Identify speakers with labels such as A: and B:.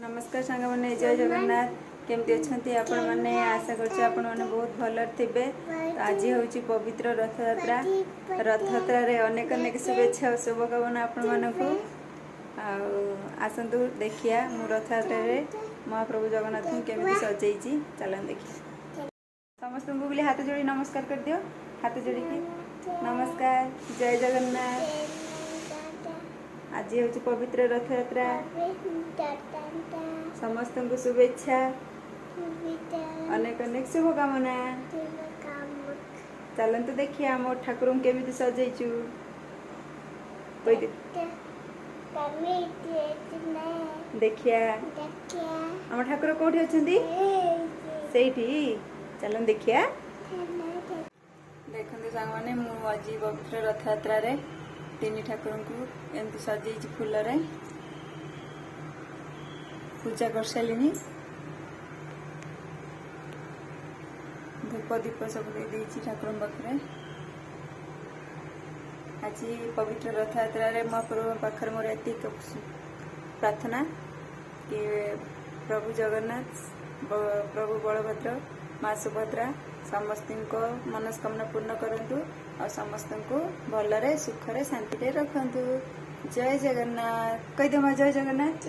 A: नमस्कार सांग मैंने जय जगन्नाथ केमती अच्छा आपण मैंने आशा कर बहुत भल थे। तो आज हूँ पवित्र रथयात्रा रे अनेक अनेक शुभेच्छा और शुभकामना आपण मानक आसतु देखिया मु रथयात्रा रे महाप्रभु जगन्नाथ को केमी सजे चलन देखिए। समस्त को बोले हाथ जोड़ी नमस्कार कर दियो। हाथ जोड़ी नमस्कार जय जगन्नाथ। आज हूँ पवित्र रथयात्रा समस्त को शुभेच्छा अनेक अनेक शुभकामना। चलते देखिए आम ठाकुर केमी सजेचु देखिया आम ठाकुर कौटी अच्छा चलन देखिया। देखते सांग मैंने मुझे पवित्र रथयात्रा रे तीन ठाकुर को एमती सजे फूल रे पूजा कर सारे धूप दीप सब दे ठाकुर पाखे। आज पवित्र रथयात्रा रे महाप्रभु पाखर मोर एति प्रार्थना कि प्रभु जगन्नाथ प्रभु बलभद्र माँ सुभद्रा समस्त मनस्कामना पूर्ण करंतु और समस्त को भलरे सुखरे शांति रखंतु। जय जगन्नाथ कह दे माँ जय जगन्नाथ।